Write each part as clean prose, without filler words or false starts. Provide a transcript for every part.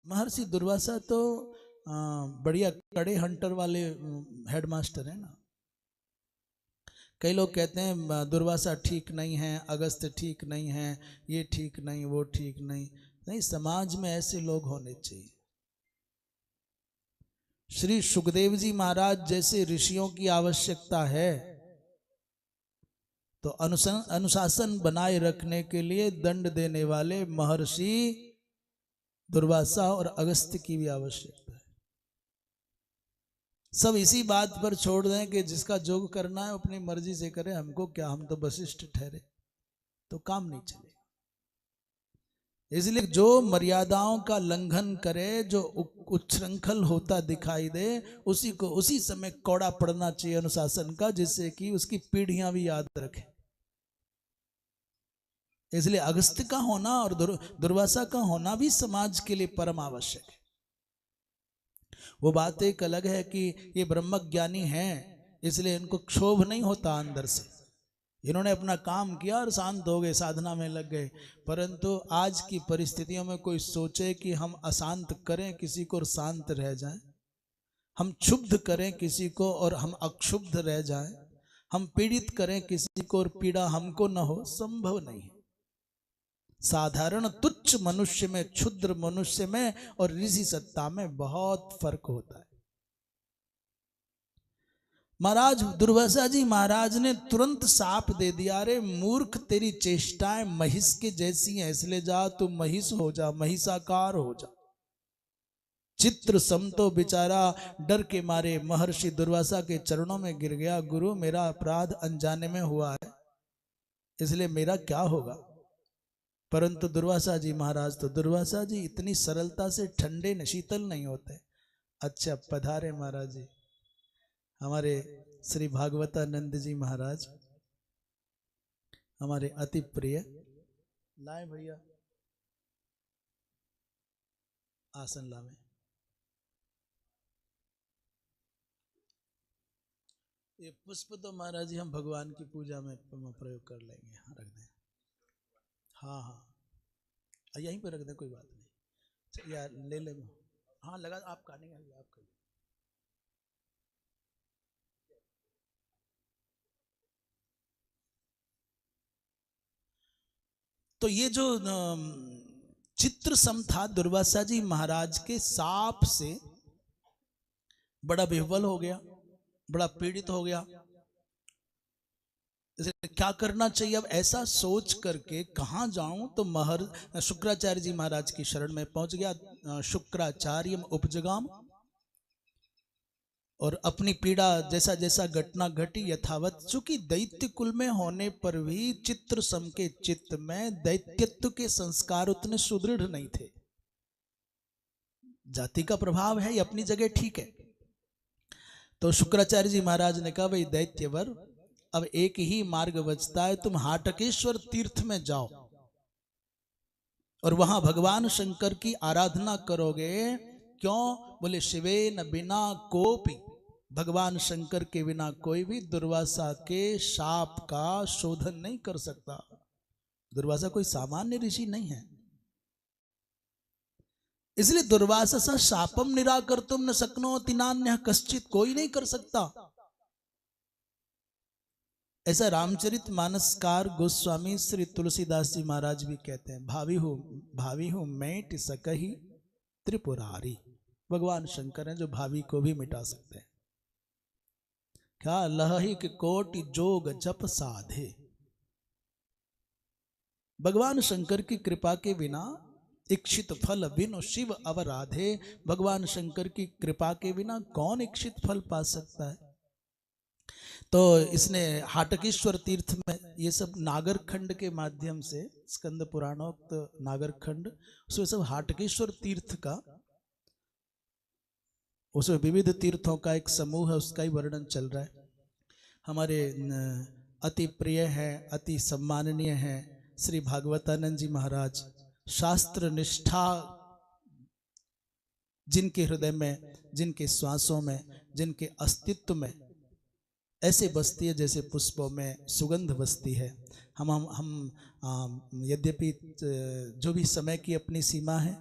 महर्षि दुर्वासा तो बढ़िया कड़े हंटर वाले हेडमास्टर है ना। कई लोग कहते हैं दुर्वासा ठीक नहीं है, अगस्त्य ठीक नहीं है, ये ठीक नहीं, वो ठीक नहीं। नहीं, समाज में ऐसे लोग होने चाहिए। श्री सुखदेव जी महाराज जैसे ऋषियों की आवश्यकता है, तो अनुशासन बनाए रखने के लिए दंड देने वाले महर्षि दुर्वासा और अगस्त्य की भी आवश्यकता है। सब इसी बात पर छोड़ दें कि जिसका जोग करना है अपनी मर्जी से करे, हमको क्या, हम तो वशिष्ठ ठहरे, तो काम नहीं चलेगा। इसलिए जो मर्यादाओं का लंघन करे, जो उच्छृंखल होता दिखाई दे, उसी को उसी समय कौड़ा पड़ना चाहिए अनुशासन का, जिससे कि उसकी पीढ़ियां भी याद रखें। इसलिए अगस्त्य का होना और दुर्वासा का होना भी समाज के लिए परम आवश्यक है। वो बात एक अलग है कि ये ब्रह्मज्ञानी हैं, इसलिए इनको क्षोभ नहीं होता अंदर से, इन्होंने अपना काम किया और शांत हो गए, साधना में लग गए। परंतु आज की परिस्थितियों में कोई सोचे कि हम अशांत करें किसी को और शांत रह जाएं, हम क्षुब्ध करें किसी को और हम अक्षुब्ध रह जाएं, हम पीड़ित करें किसी को और पीड़ा हमको न हो, संभव नहीं है। साधारण तुच्छ मनुष्य में, क्षुद्र मनुष्य में और ऋषि सत्ता में बहुत फर्क होता है। महाराज दुर्वासा जी महाराज ने तुरंत साप दे दिया, अरे मूर्ख, तेरी चेष्टाएं महिष के जैसी हैं, इसलिए जा तू महिष हो जा, महिषाकार हो जा। चित्रसम तो बेचारा डर के मारे महर्षि दुर्वासा के चरणों में गिर गया, गुरु मेरा अपराध अनजाने में हुआ है, इसलिए मेरा क्या होगा। परंतु दुर्वासा जी महाराज, तो दुर्वासा जी इतनी सरलता से ठंडे न शीतल नहीं होते। अच्छा, पधारे महाराज जी, हमारे श्री भागवतानंद जी महाराज, हमारे अति प्रिय, लाए भैया आसन लावे। ये पुष्प तो महाराज जी हम भगवान की पूजा में प्रयोग कर लेंगे, हाँ रख दें, हाँ हाँ यहीं पे रख दें, कोई बात नहीं यार, ले ले, हाँ लगा, आप काटेंगे आप कर। तो ये जो चित्रसम था, दुर्वासा जी महाराज के साप से बड़ा विह्वल हो गया, बड़ा पीड़ित हो गया। क्या करना चाहिए अब, ऐसा सोच करके कहाँ जाऊं, तो शुक्राचार्य जी महाराज की शरण में पहुंच गया। शुक्राचार्य उपजगाम, और अपनी पीड़ा जैसा जैसा घटना घटी यथावत, चूंकि दैत्य कुल में होने पर भी चित्रसम के चित्त में दैत्यत्व के संस्कार उतने सुदृढ़ नहीं थे। जाति का प्रभाव है, ये अपनी जगह ठीक है। तो शुक्राचार्य जी महाराज ने कहा, भाई दैत्यवर, अब एक ही मार्ग बचता है, तुम हाटकेश्वर तीर्थ में जाओ और वहां भगवान शंकर की आराधना करोगे। क्यों? बोले शिवे न बिना कोपी, भगवान शंकर के बिना कोई भी दुर्वासा के शाप का शोधन नहीं कर सकता। दुर्वासा कोई सामान्य ऋषि नहीं है, इसलिए दुर्वासा शापम निराकर्तुम न शक्नोति नान्यः कश्चित्, कोई नहीं कर सकता। ऐसा रामचरित मानसकार गोस्वामी श्री तुलसीदास जी महाराज भी कहते हैं, भावी हूं मेट सकही त्रिपुरारी। भगवान शंकर हैं जो भावी को भी मिटा सकते हैं। क्या लहिक कोटि जोग जप साधे, भगवान शंकर की कृपा के बिना इच्छित फल बिनु शिव अवराधे, भगवान शंकर की कृपा के बिना कौन इच्छित फल पा सकता है। तो इसने हाटकेश्वर तीर्थ में, ये सब नागरखंड के माध्यम से, स्कंद पुराणोक्त नागरखंड, उसमें सब हाटकेश्वर तीर्थ का, उसमें विविध तीर्थों का एक समूह है, उसका ही वर्णन चल रहा है। हमारे अति प्रिय है, अति सम्माननीय है श्री भागवतानंद जी महाराज, शास्त्र निष्ठा जिनके हृदय में, जिनके श्वासों में, जिनके अस्तित्व में ऐसे बसती है जैसे पुष्पों में सुगंध बसती है। हम यद्यपि जो भी समय की अपनी सीमा है,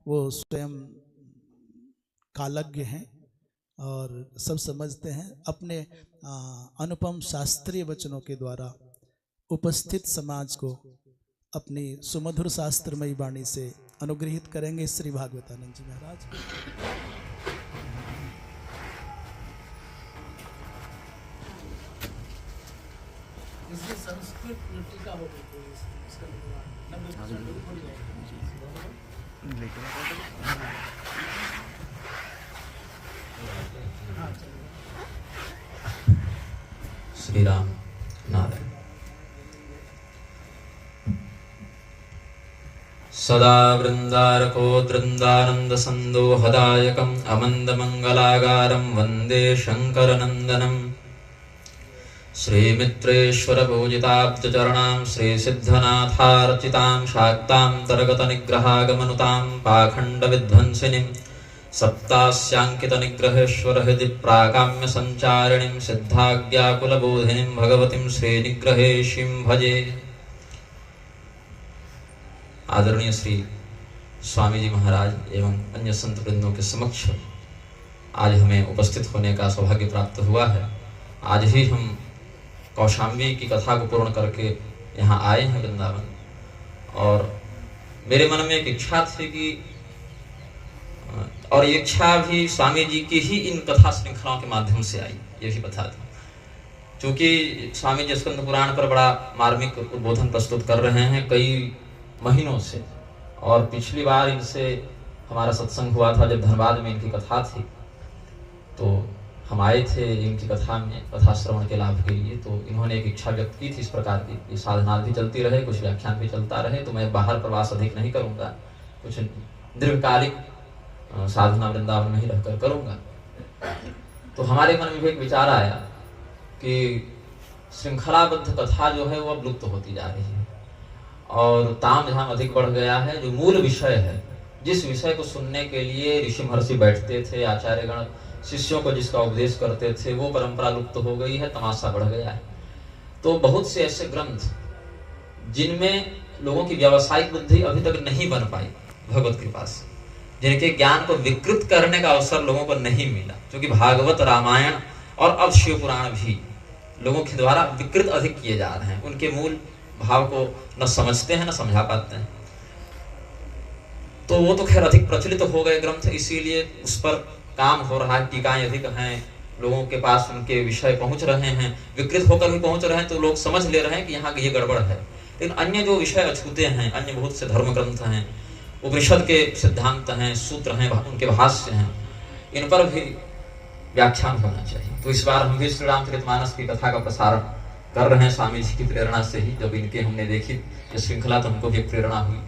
वो स्वयं कालज्ञ हैं और सब समझते हैं। अपने अनुपम शास्त्रीय वचनों के द्वारा उपस्थित समाज को अपनी सुमधुर शास्त्रमयी वाणी से अनुग्रहित करेंगे श्री भागवतानंद जी महाराज। इसकी संस्कृत टीका हो गई श्री राम नारायण। सदा वृंदारको वृंदानंद संदोहदायकम् अमंदमंगलागारं वंदे शंकरनंदनम्। श्रीमित्रेश्वर पूजिताब्जचरणां श्रीसिद्धनाथार्चितां शाक्तान्तर्गतनिग्रहागमनुतां पाखण्डविध्वंसिनीं सप्तास्यांकितनिग्रहेश्वर हृदि प्राकाम्यसञ्चारिणीं सिद्धाज्ञाकुलबोधिनीं भगवतीं श्रीनिग्रहेशीं भजे। आदरणीय श्री स्वामी जी महाराज एवं अन्य संत वृंदों के समक्ष आज हमें उपस्थित होने का सौभाग्य प्राप्त हुआ है। आज ही हम कौशाम्बी की कथा को पूर्ण करके यहाँ आए हैं वृंदावन, और मेरे मन में एक इच्छा थी कि, और ये इच्छा भी स्वामी जी की ही इन कथा श्रृंखलाओं के माध्यम से आई, ये भी बता दूं। क्योंकि स्वामी जी स्कंद पुराण पर बड़ा मार्मिक उद्बोधन प्रस्तुत कर रहे हैं कई महीनों से, और पिछली बार इनसे हमारा सत्संग हुआ था जब धनबाद में इनकी कथा थी, तो हम आए थे इनकी कथा में कथा श्रवण के लाभ के लिए। तो इन्होंने एक इच्छा व्यक्त की थी इस प्रकार की, ये साधना भी चलती रहे, कुछ व्याख्यान भी चलता रहे, तो मैं बाहर प्रवास अधिक नहीं करूंगा, कुछ दीर्घकालिक साधना वृंदावन में ही रहकर करूंगा। तो हमारे मन में भी एक विचार आया कि श्रृंखलाबद्ध कथा जो है वो अब लुप्त होती जा रही है, और तामझाम अधिक बढ़ गया है। जो मूल विषय है, जिस विषय को सुनने के लिए ऋषि महर्षि बैठते थे, आचार्यगण शिष्यों को जिसका उपदेश करते थे, वो परंपरा लुप्त हो गई है, तमाशा बढ़ गया है। तो बहुत से ऐसे ग्रंथ जिनमें लोगों की व्यावसायिक बुद्धि अभी तक नहीं बन पाई भगवत कृपा से, जिनके ज्ञान को विकृत करने का अवसर लोगों को नहीं मिला, क्योंकि भागवत, रामायण और अब शिव पुराण भी लोगों के द्वारा विकृत अधिक किए जा रहे हैं, उनके मूल भाव को न समझते हैं न समझा पाते हैं। तो वो तो खैर अधिक प्रचलित हो गए ग्रंथ, इसीलिए उस पर काम हो रहा है, टीकाएं अधिक हैं, लोगों के पास उनके विषय पहुंच रहे हैं, विकृत होकर भी पहुंच रहे हैं, तो लोग समझ ले रहे हैं कि यहाँ ये गड़बड़ है। लेकिन अन्य जो विषय अछूते हैं, अन्य बहुत से धर्म ग्रंथ हैं, उपनिषद के सिद्धांत हैं, सूत्र हैं, उनके भाष्य हैं, इन पर भी व्याख्यान होना चाहिए। तो इस बार हम भी श्री रामचरितमानस की कथा का प्रसारण कर रहे हैं स्वामी जी की प्रेरणा से ही। जब इनके हमने देखी ये श्रृंखला तो हमको भी प्रेरणा हुई,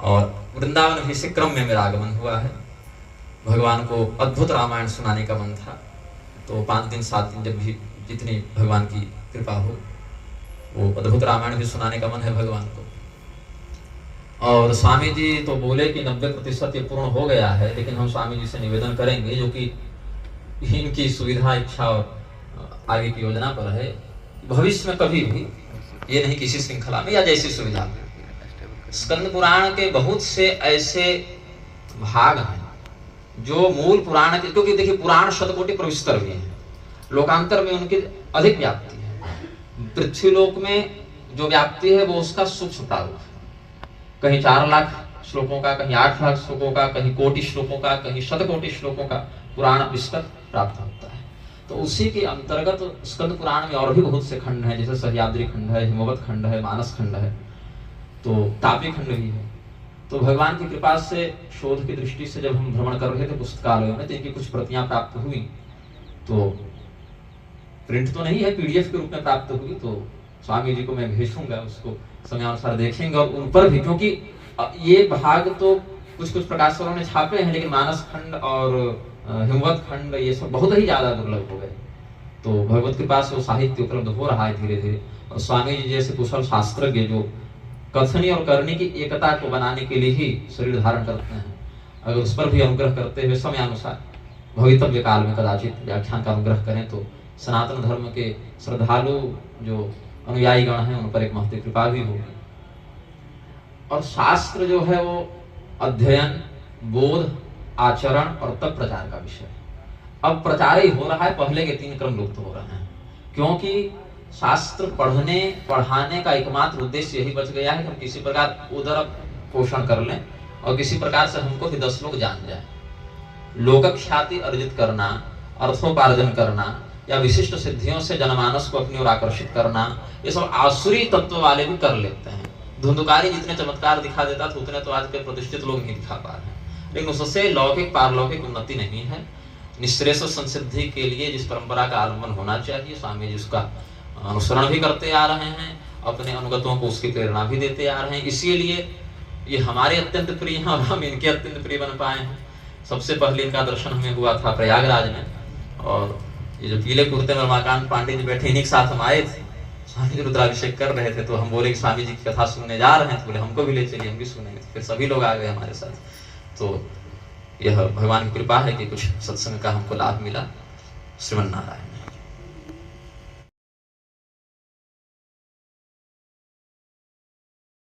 और वृंदावन भी इसी क्रम में मेरा आगमन हुआ है। भगवान को अद्भुत रामायण सुनाने का मन था, तो 5 दिन 7 दिन जब भी जितनी भगवान की कृपा हो, वो अद्भुत रामायण भी सुनाने का मन है भगवान को। और स्वामी जी तो बोले कि 90% ये पूर्ण हो गया है, लेकिन हम स्वामी जी से निवेदन करेंगे, जो कि इनकी सुविधा, इच्छा और आगे की योजना पर है, भविष्य में कभी भी, ये नहीं किसी श्रृंखला में या जैसी सुविधा में, स्कंद पुराण के बहुत से ऐसे भाग हैं जो मूल पुराण के, क्योंकि देखिए पुराण शतकोटि प्रविस्तर भी हैं, लोकांतर में उनकी अधिक व्याप्ति है। पृथ्वीलोक में जो व्याप्ति है वो उसका सूक्ष्म प्रारूप है, कहीं 4 लाख श्लोकों का, कहीं 8 लाख श्लोकों का, कहीं कोटि श्लोकों का, कहीं शतकोटि श्लोकों का पुराण विस्तर प्राप्त होता है। तो उसी के अंतर्गत स्कंद पुराण में और भी बहुत से खंड हैं, जैसे सह्याद्री खंड है, हिमवत खंड है, मानस खंड है, तो तापी खंड भी है। तो भगवान की कृपा से शोध की दृष्टि से जब हम भ्रमण कर रहे थे पुस्तकालयों में, तो इनकी कुछ प्रतियां प्राप्त हुई, तो प्रिंट तो नहीं है, पीडीएफ के रूप में प्राप्त हुई, तो स्वामी जी को मैं भेजूंगा, उसको समयानुसार देखेंगे। और उन पर भी, क्योंकि ये भाग तो कुछ प्रकाशकों ने छापे हैं, लेकिन मानस खंड और हिमवत खंड ये सब बहुत ही ज्यादा दुर्लभ हो गए, तो भगवत कृपा से वो साहित्य उपलब्ध हो रहा है धीरे धीरे। और स्वामी जी जैसे कुशल शास्त्रज्ञ जो कथनी और करनी की एकता को बनाने के लिए ही शरीर धारण करते हैं, अगर उस पर भी अनुग्रह करते हुए समयानुसार भवितव्य काल में कदाचित व्याख्यान का अनुग्रह करें, तो सनातन धर्म के श्रद्धालु जो अनुयायी गण हैं उन पर एक महती कृपा भी होगी। और शास्त्र जो है वो अध्ययन बोध, आचरण और तब प्रचार का विषय। अब प्रचार ही हो रहा है, पहले के 3 क्रम लुप्त हो रहे हैं, क्योंकि शास्त्र पढ़ने पढ़ाने का एकमात्र उद्देश्य यही बच गया है कि हम किसी प्रकार उदर पोषण कर लें और किसी प्रकार से हमको भी 10 लोग जान जाए। लोक ख्याति अर्जित करना, अर्थोपार्जन करना या विशिष्ट सिद्धियों से जनमानस को अपनी ओर आकर्षित करना, ये सब आसुरी तत्व वाले भी कर लेते हैं। धुंधकारी जितने चमत्कार दिखा देता था उतने तो आज के प्रतिष्ठित लोग नहीं दिखा पा रहे हैं, लेकिन उससे लौकिक पारलौकिक उन्नति नहीं है। निश्रेष्ठ संसिद्धि के लिए जिस परंपरा का आलम्बन होना चाहिए, स्वामी जी उसका अनुसरण भी करते आ रहे हैं, अपने अनुगतों को उसकी प्रेरणा भी देते आ रहे हैं। इसीलिए ये हमारे अत्यंत प्रिय हैं और हम इनके अत्यंत प्रिय बन पाए हैं। सबसे पहले इनका दर्शन हमें हुआ था प्रयागराज में, और ये जो पीले कुर्ते में रमाकांत पांडे जी बैठे, इन्हीं के साथ हम आए थे। स्वामी जी रुद्राभिषेक कर रहे थे, तो हम बोले कि स्वामी जी की कथा सुनने जा रहे हैं, तो बोले हमको भी ले चलिए, हम भी सुनेंगे। फिर सभी लोग आ गए हमारे साथ। तो यह भगवान की कृपा है कि कुछ सत्संग का हमको लाभ मिला। श्रीमन नारायण।